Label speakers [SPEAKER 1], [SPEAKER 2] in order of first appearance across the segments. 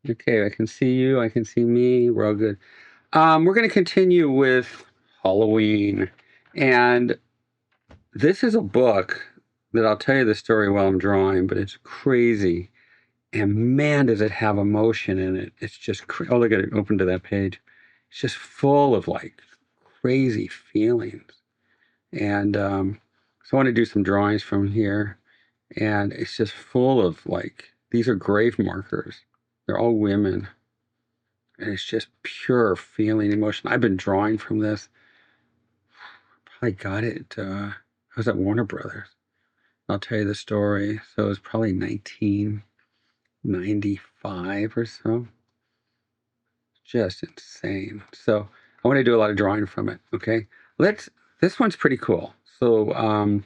[SPEAKER 1] Okay, I can see you. I can see me. We're all good. We're going to continue with Halloween. And this is a book that I'll tell you the story while I'm drawing, but it's crazy. And man, does it have emotion in it. It's just, oh, look at it. Open to that page. It's just full of like crazy feelings. And so I want to do some drawings from here. And it's just full of like, these are grave markers. They're all women. And it's just pure feeling, emotion. I've been drawing from this. I got it. I was at Warner Brothers. I'll tell you the story. So it was probably 1995 or so. Just insane. So I want to do a lot of drawing from it. Okay. This one's pretty cool. So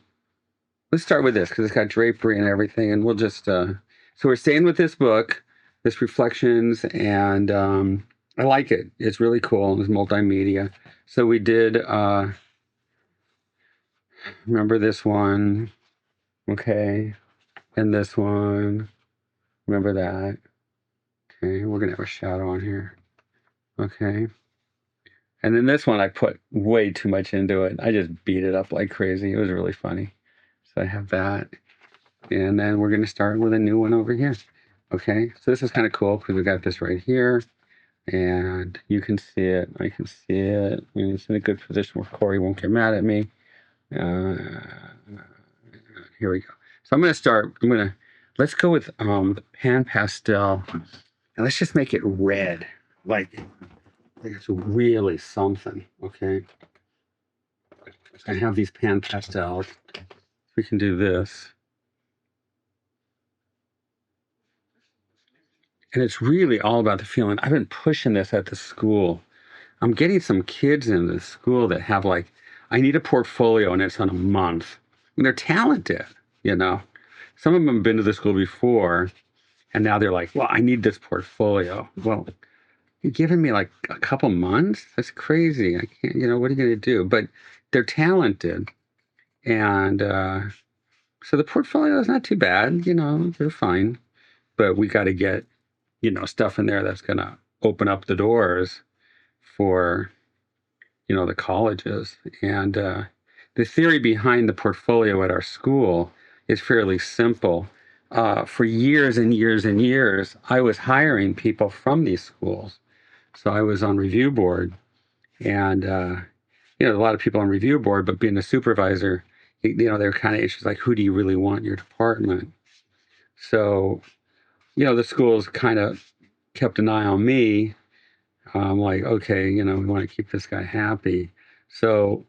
[SPEAKER 1] let's start with this because it's got drapery and everything. And we'll just, so we're staying with this book, this Reflections, and I like it. It's really cool. It's multimedia. So we did, remember this one, okay, and this one, remember that, okay, we're gonna have a shadow on here, okay, and then this one I put way too much into it. I just beat it up like crazy. It was really funny. So I have that, and then we're gonna start with a new one over here, okay. So this is kind of cool because we got this right here, and you can see it, I can see it, and it's in a good position where Corey won't get mad at me. Uh, Here we go. So I'm going to start. Let's go with the pan pastel, and let's just make it red, like it's really something. Okay. So I have these pan pastels. We can do this, and it's really all about the feeling. I've been pushing this at the school. I'm getting some kids in the school that have like, I need a portfolio, and it's on a month. And they're talented, you know. Some of them have been to the school before, and now they're like, well, I need this portfolio. Well, you're giving me like a couple months? That's crazy. I can't, what are you going to do? But they're talented. And so the portfolio is not too bad. They're fine. But we got to get, stuff in there that's going to open up the doors for, the colleges. And the theory behind the portfolio at our school is fairly simple. For years and years and years, I was hiring people from these schools. So I was on review board, and a lot of people on review board, but being a supervisor, they're kind of issues like, who do you really want in your department? So, the schools kind of kept an eye on me. Like, okay, we want to keep this guy happy. So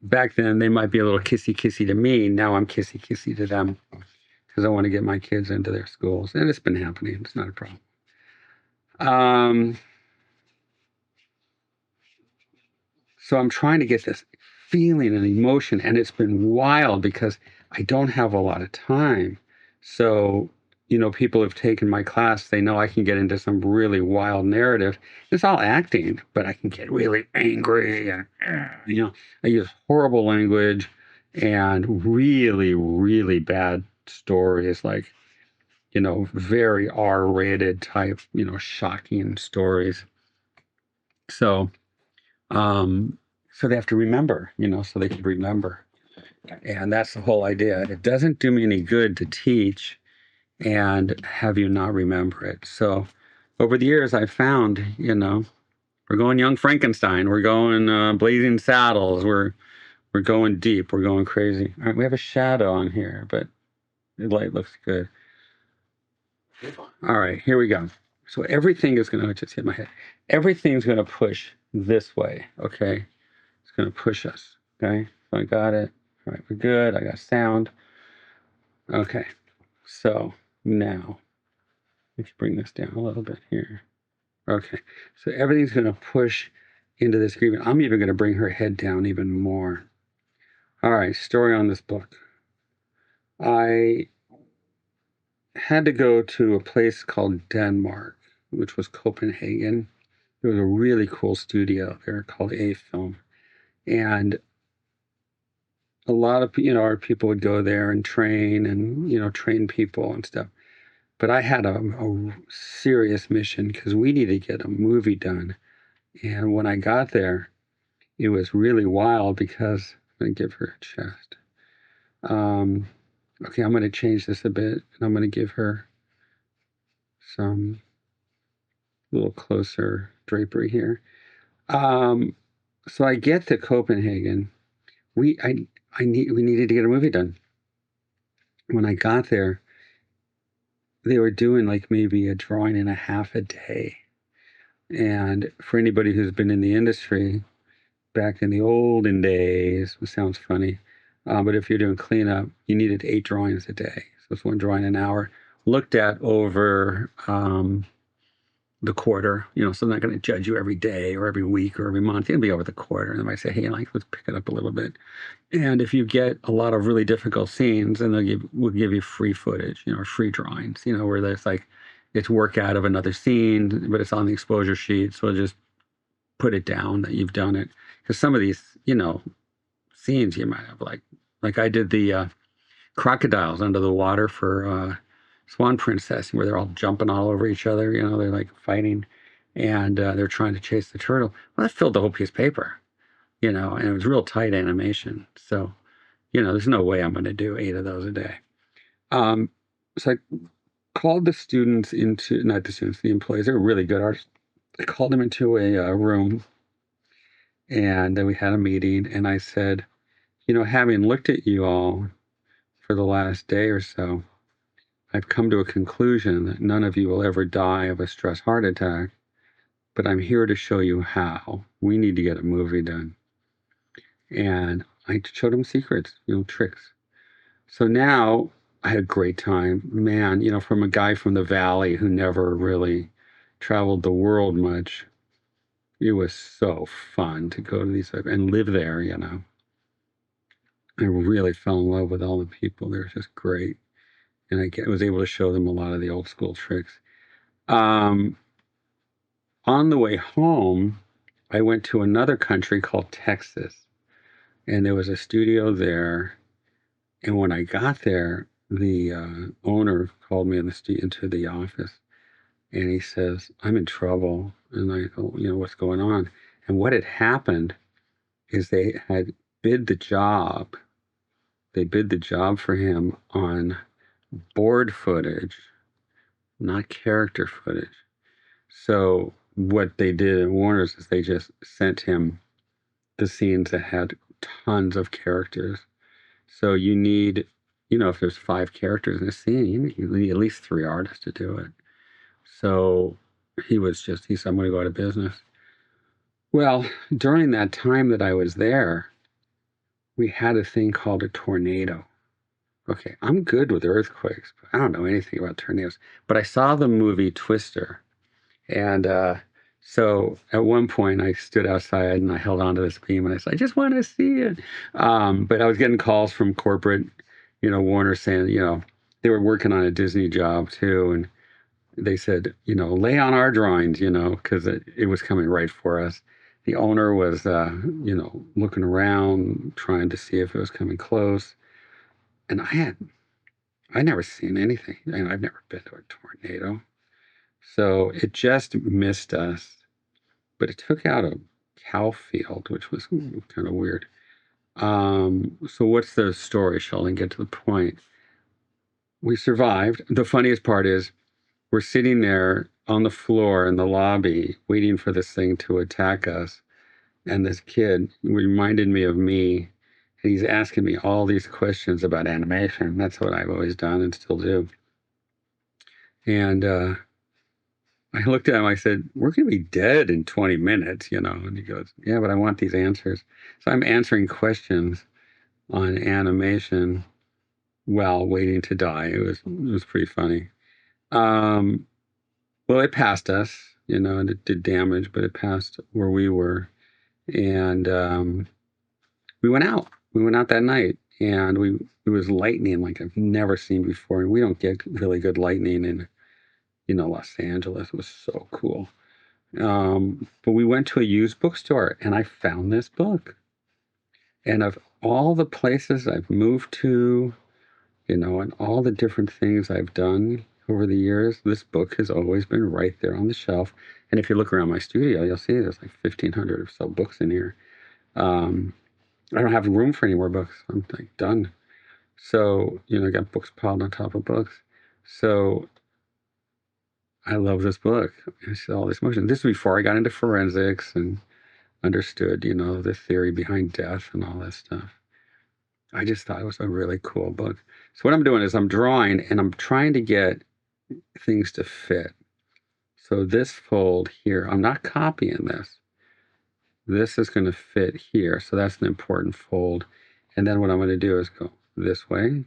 [SPEAKER 1] back then they might be a little kissy kissy to me. Now I'm kissy kissy to them because I want to get my kids into their schools, and it's been happening. It's not a problem. So I'm trying to get this feeling and emotion, and it's been wild because I don't have a lot of time. So, people have taken my class, they know I can get into some really wild narrative. It's all acting, but I can get really angry and, I use horrible language and really, really bad stories, like, very R-rated type, shocking stories. So, so they have to remember, so they can remember. And that's the whole idea. It doesn't do me any good to teach and have you not remember it. So over the years, I found, we're going Young Frankenstein, we're going Blazing Saddles, we're going deep, we're going crazy. All right, we have a shadow on here, but the light looks good. All right, here we go. So everything is going to just hit my head. Everything's going to push this way, okay? It's going to push us, okay? So I got it. All right, we're good. I got sound. Okay, so now let's bring this down a little bit here. Okay, so everything's going to push into this agreement. I'm even going to bring her head down even more. All right, story on this book. I had to go to a place called Denmark, which was Copenhagen. There was a really cool studio there called A Film. And a lot of our people would go there and train and train people and stuff. But I had a serious mission because we needed to get a movie done. And when I got there, it was really wild because I'm going to give her a chest. Um, okay, I'm going to change this a bit and I'm going to give her some little closer drapery here. Um, so I get to Copenhagen. We needed to get a movie done. When I got there, they were doing like maybe a drawing and a half a day. And for anybody who's been in the industry back in the olden days, it sounds funny, but if you're doing cleanup, you needed 8 drawings a day. So it's 1 drawing an hour, looked at over the quarter. So I'm not going to judge you every day or every week or every month. It'll be over the quarter. And they might say, hey, like, let's pick it up a little bit. And if you get a lot of really difficult scenes, then we'll give you free footage, or free drawings, where there's like, it's work out of another scene, but it's on the exposure sheet. So just put it down that you've done it. Because some of these, scenes you might have like I did the crocodiles under the water for Swan Princess, where they're all jumping all over each other. They're like fighting, and they're trying to chase the turtle. Well, that filled the whole piece of paper, and it was real tight animation. So, there's no way I'm going to do 8 of those a day. So I called the students into, not the students, the employees. They were really good artists. I called them into a room, and then we had a meeting, and I said, having looked at you all for the last day or so, I've come to a conclusion that none of you will ever die of a stress heart attack, but I'm here to show you how. We need to get a movie done. And I showed them secrets, tricks. So now I had a great time. Man, from a guy from the Valley who never really traveled the world much, it was so fun to go to these and live there, I really fell in love with all the people. They were just great. And I was able to show them a lot of the old school tricks. On the way home, I went to another country called Texas, and there was a studio there. And when I got there, the owner called me into the office, and he says, I'm in trouble. And I go, what's going on? And what had happened is they had bid the job. They bid the job for him on board footage, not character footage. So what they did at Warner's is they just sent him the scenes that had tons of characters. So you need, if there's 5 characters in a scene, you need at least 3 artists to do it. So he said, I'm going to go out of business. Well, during that time that I was there, we had a thing called a tornado. Okay, I'm good with earthquakes, but I don't know anything about tornadoes. But I saw the movie Twister. And so at one point I stood outside and I held onto this beam and I said, I just want to see it. But I was getting calls from corporate, Warner saying, they were working on a Disney job too. And they said, lay on our drawings, because it was coming right for us. The owner was, looking around, trying to see if it was coming close. And I'd never seen anything. And I've never been to a tornado. So it just missed us, but it took out a cow field, which was kind of weird. So what's the story, Sheldon? Get to the point. We survived. The funniest part is we're sitting there on the floor in the lobby waiting for this thing to attack us. And this kid reminded me of me. And he's asking me all these questions about animation. That's what I've always done and still do. And I looked at him, I said, we're going to be dead in 20 minutes, And he goes, yeah, but I want these answers. So I'm answering questions on animation while waiting to die. It was pretty funny. Well, it passed us, and it did damage, but it passed where we were. And we went out. We went out that night, and it was lightning like I've never seen before. And we don't get really good lightning in, Los Angeles. It was so cool. But we went to a used bookstore and I found this book. And of all the places I've moved to, and all the different things I've done over the years, this book has always been right there on the shelf. And if you look around my studio, you'll see there's like 1,500 or so books in here. Um, I don't have room for any more books. I'm like done. So, I got books piled on top of books. So I love this book. It's all this motion. This is before I got into forensics and understood, the theory behind death and all that stuff. I just thought it was a really cool book. So what I'm doing is I'm drawing and I'm trying to get things to fit. So this fold here, I'm not copying this. This is going to fit here. So that's an important fold. And then what I'm going to do is go this way,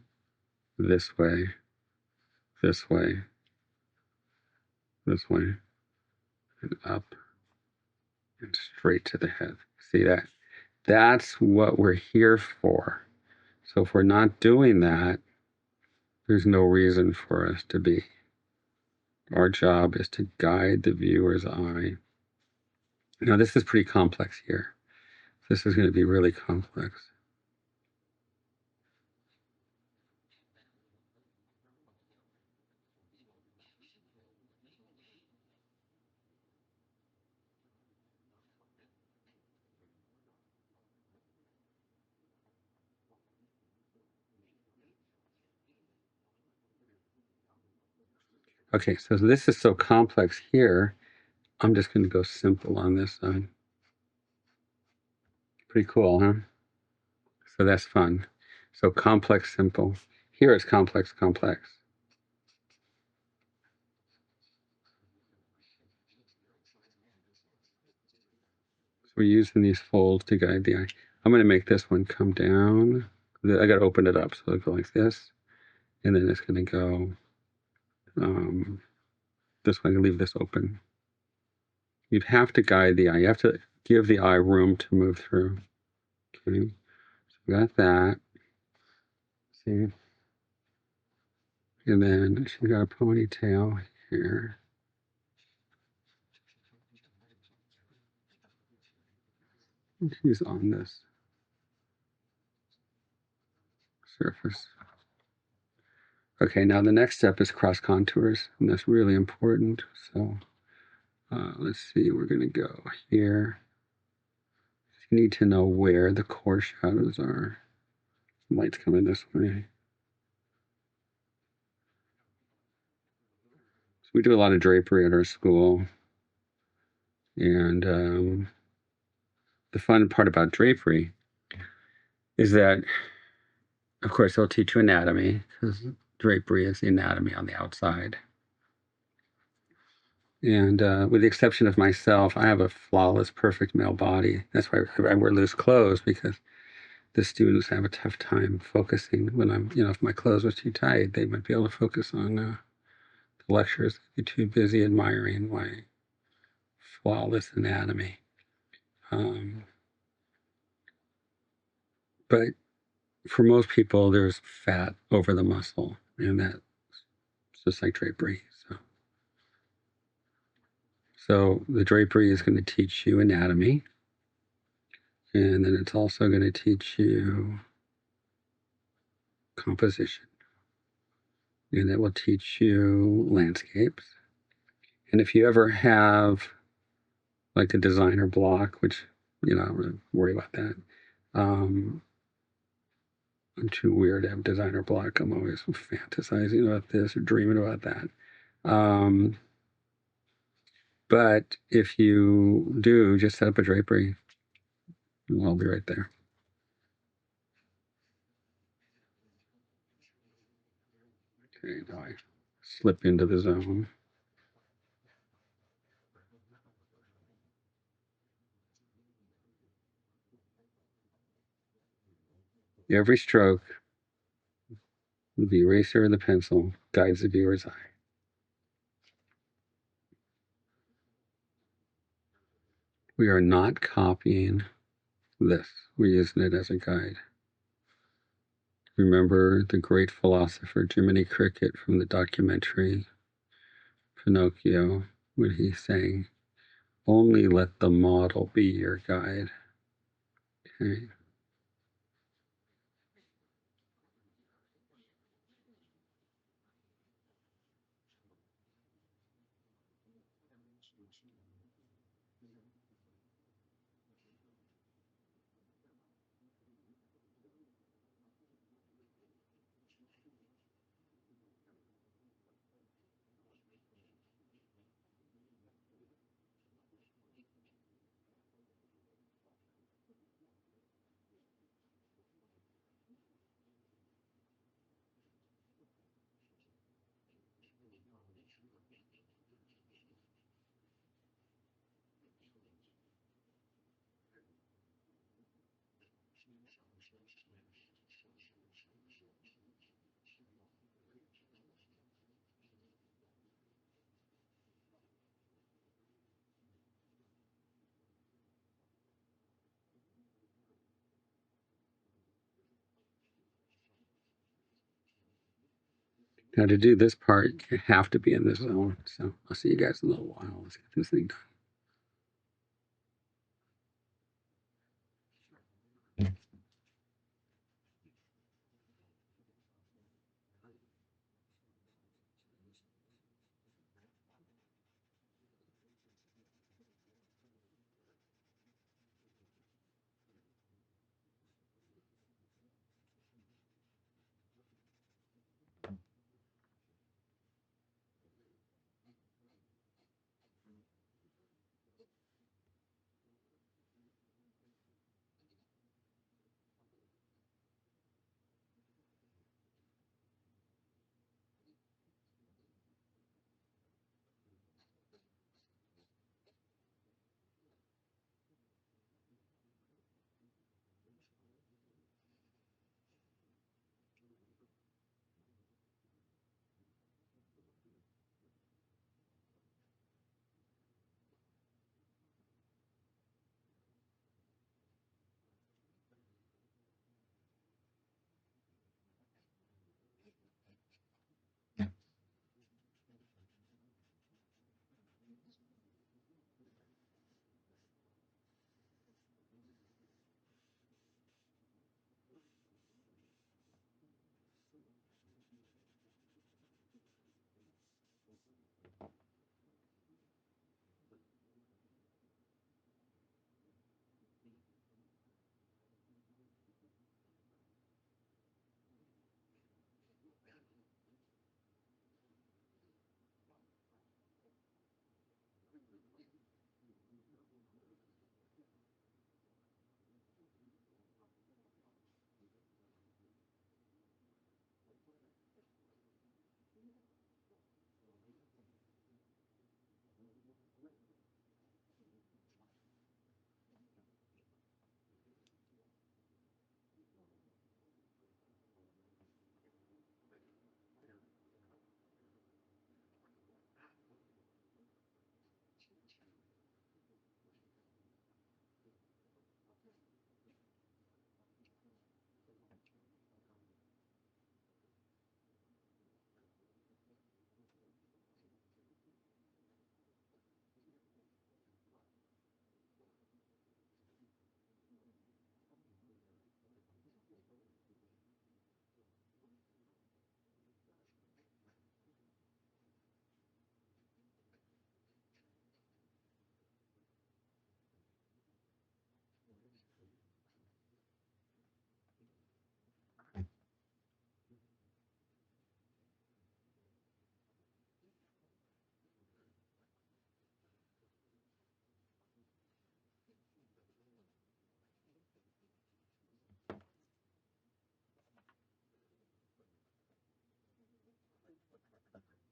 [SPEAKER 1] this way, this way, this way, and up and straight to the head. See that? That's what we're here for. So if we're not doing that, there's no reason for us to be. Our job is to guide the viewer's eye. Now, this is pretty complex here. This is going to be really complex. Okay, so this is so complex here. I'm just going to go simple on this side. Pretty cool, huh? So that's fun. So complex, simple. Here it's complex, complex. So we're using these folds to guide the eye. I'm going to make this one come down. I got to open it up. So it'll go like this. And then it's going to go this way. Leave this open. You have to guide the eye. You have to give the eye room to move through. Okay, so we got that. See? And then she's got a ponytail here. She's on this surface. Okay, now the next step is cross contours, and that's really important. So let's see, we're going to go here. You need to know where the core shadows are. Light's coming this way. So we do a lot of drapery at our school. And the fun part about drapery is that, of course, they'll teach you anatomy, because drapery is the anatomy on the outside. And with the exception of myself, I have a flawless, perfect male body. That's why I wear loose clothes, because the students have a tough time focusing when if my clothes were too tight, they might be able to focus on the lectures. They'd be too busy admiring my flawless anatomy. But for most people, there's fat over the muscle, and that's just like drapery. So the drapery is going to teach you anatomy, and then it's also going to teach you composition, and it will teach you landscapes. And if you ever have like a designer block, which I don't really worry about that. I'm too weird to have designer block. I'm always fantasizing about this or dreaming about that. But if you do, just set up a drapery. I'll be right there. Okay, now I slip into the zone. Every stroke, the eraser or the pencil guides the viewer's eye. We are not copying this. We're using it as a guide. Remember the great philosopher Jiminy Cricket from the documentary Pinocchio, when he's saying, only let the model be your guide. Okay. Now to do this part, you have to be in this zone. So I'll see you guys in a little while. Let's get this thing done.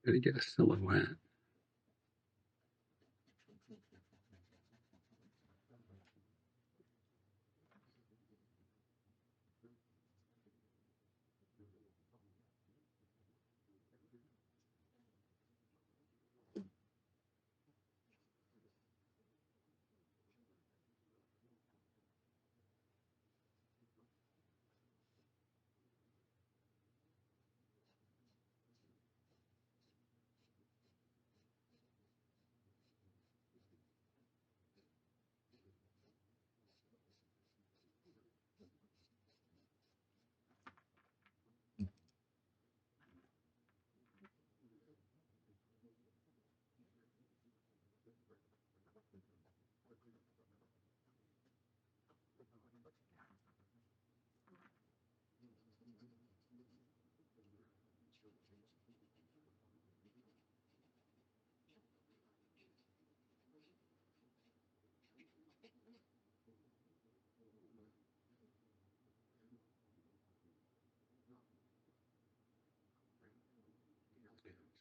[SPEAKER 1] Gotta get a silhouette.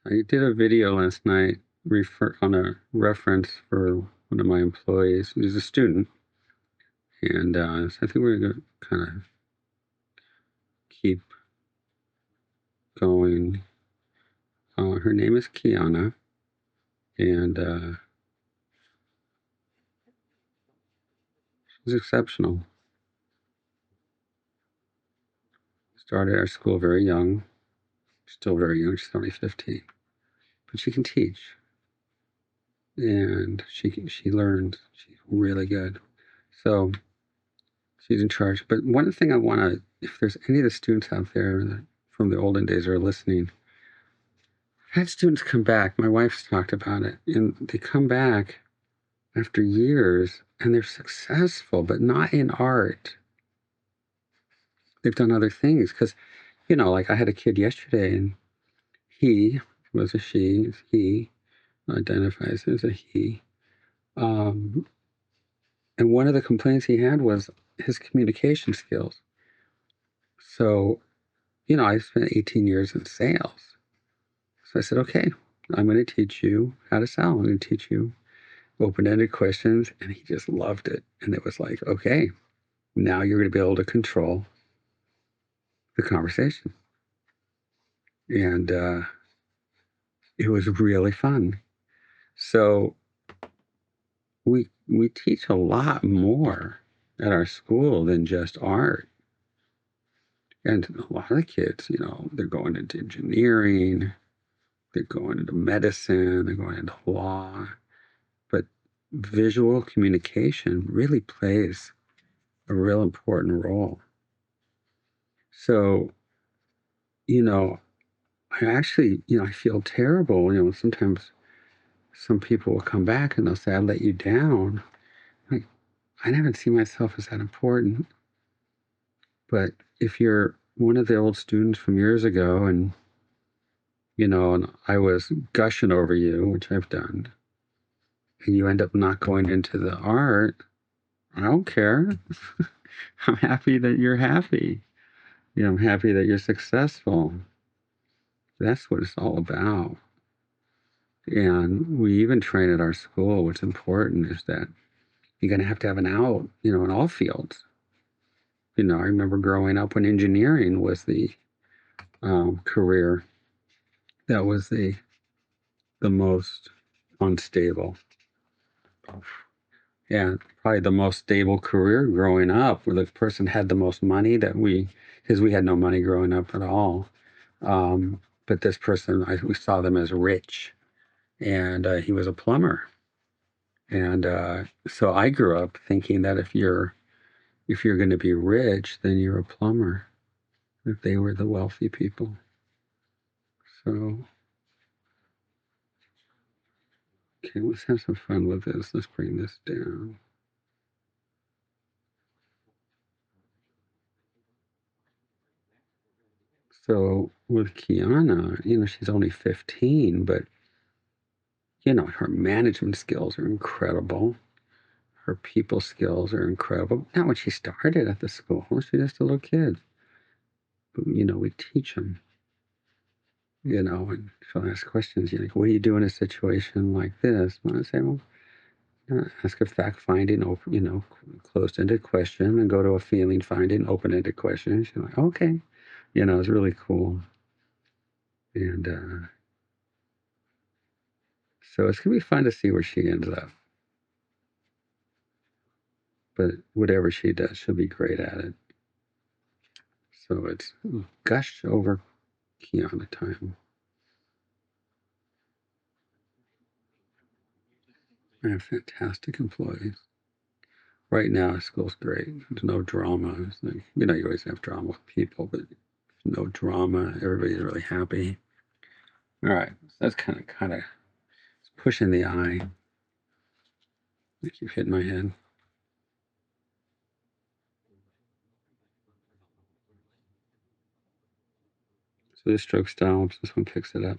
[SPEAKER 1] I did a video last night on a reference for one of my employees who's a student, and so I think we're going to kind of keep going. Her name is Kiana, and she's exceptional. Started our school very young, still very young. She's only 15, but she can teach, and she learns. She's really good. So she's in charge. But one thing I want to, if there's any of the students out there that from the olden days are listening, I've had students come back. My wife's talked about it, and they come back after years and they're successful, but not in art. They've done other things because, like I had a kid yesterday, and he was a she, he identifies as a he. Um, and one of the complaints he had was his communication skills. So, I spent 18 years in sales. So I said, okay, I'm going to teach you how to sell. I'm going to teach you open-ended questions. And he just loved it. And it was like, okay, now you're going to be able to control the conversation. And it was really fun. So we teach a lot more at our school than just art. And a lot of the kids, they're going into engineering, they're going into medicine, they're going into law. But visual communication really plays a real important role. So, you know, I actually, I feel terrible. Sometimes some people will come back and they'll say, I let you down. Like, I never see myself as that important. But if you're one of the old students from years ago and I was gushing over you, which I've done, and you end up not going into the art, I don't care. I'm happy that you're happy. I'm happy that you're successful. That's what it's all about. And we even train at our school, what's important is that you're going to have an out, in all fields. I remember growing up when engineering was the career that was the most unstable. Yeah, probably the most stable career growing up, where the person had the most money because we had no money growing up at all. But this person, we saw them as rich, and he was a plumber. And so I grew up thinking that if you're going to be rich, then you're a plumber. If they were the wealthy people. So okay, let's have some fun with this. Let's bring this down. So with Kiana, she's only 15, but her management skills are incredible. Her people skills are incredible. Not when she started at the school. She was just a little kid. But, we teach them, and she'll ask questions. Like, what do you do in a situation like this? Well, I say, well, ask a fact-finding, closed-ended question and go to a feeling-finding, open-ended question. She's like, okay. It's really cool. And so it's going to be fun to see where she ends up. But whatever she does, she'll be great at it. So it's gush over Kiana time. I have fantastic employees. Right now, school's great. There's no drama. It's like, you always have drama with people, but no drama. Everybody's really happy. All right. So that's kind of pushing the eye. I keep hitting my head. So this stroke stops. This one picks it up.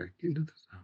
[SPEAKER 1] Back into the zone.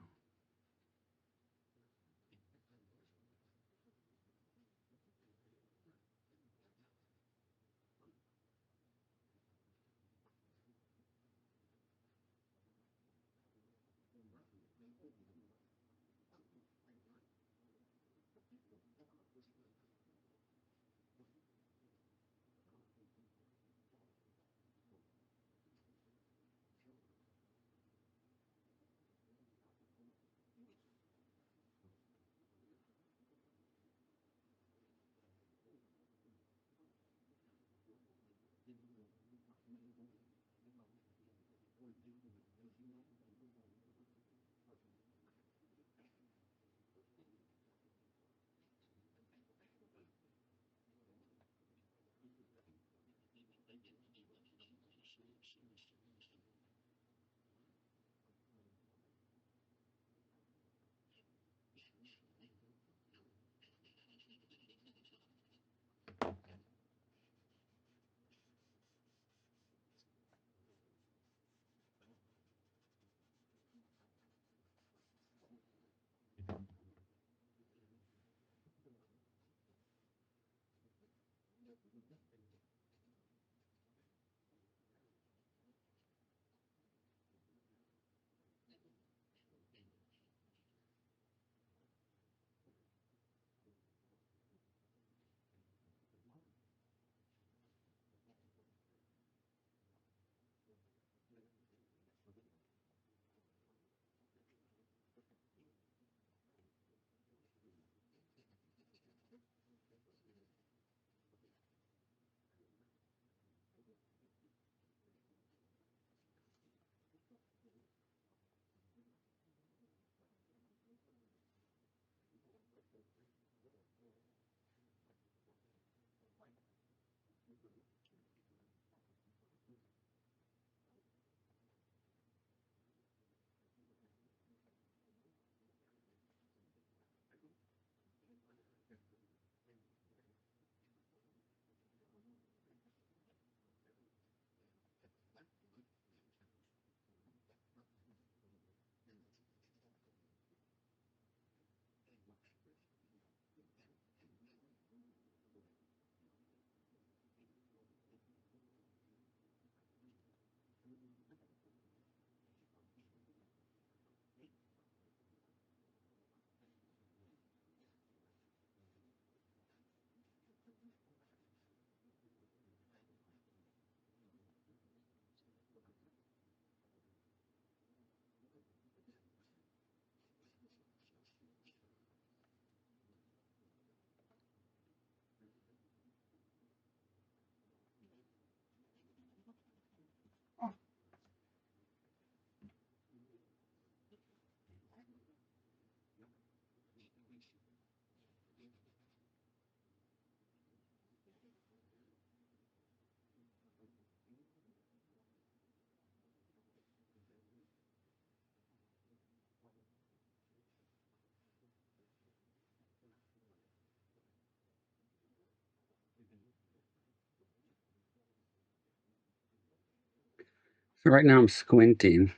[SPEAKER 1] So right now I'm squinting.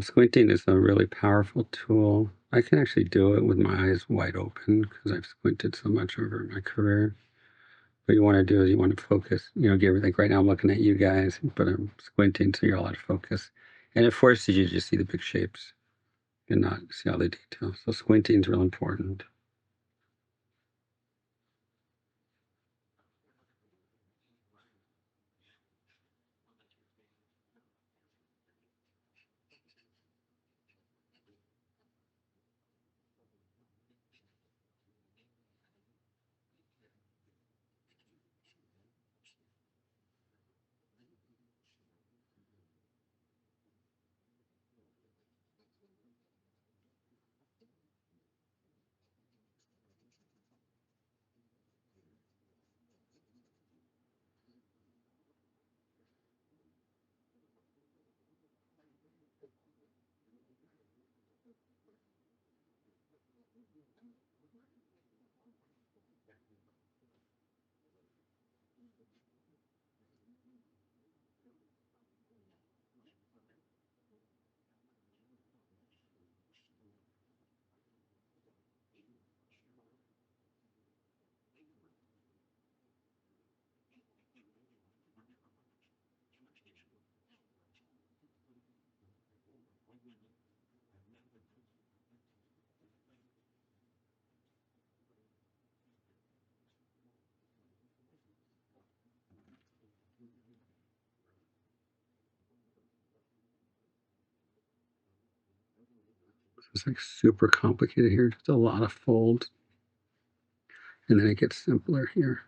[SPEAKER 1] Squinting is a really powerful tool. I can actually do it with my eyes wide open because I've squinted so much over my career. What you want to do is you want to focus, get everything. Right now I'm looking at you guys, but I'm squinting so you're allowed to focus. And it forces you to just see the big shapes and not see all the details. So squinting is real important. It's like super complicated here, just a lot of folds. And then it gets simpler here.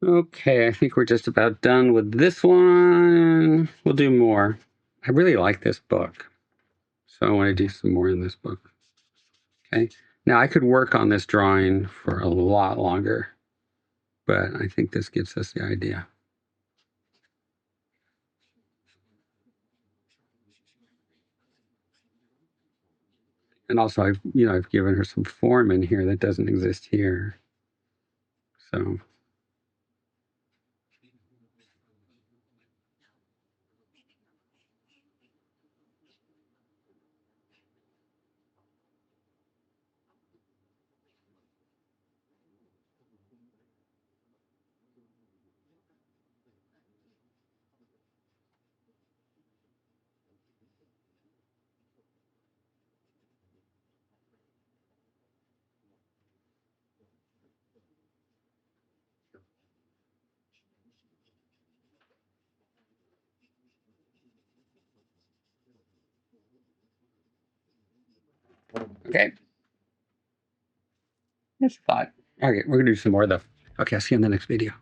[SPEAKER 1] Okay, I think we're just about done with this one. We'll do more. I really like this book, so I want to do some more in this book. Okay, now I could work on this drawing for a lot longer, but I think this gives us the idea. And also, I've given her some form in here that doesn't exist here. So, okay, that's a thought. Okay, we're gonna do some more though. Okay, I'll see you in the next video.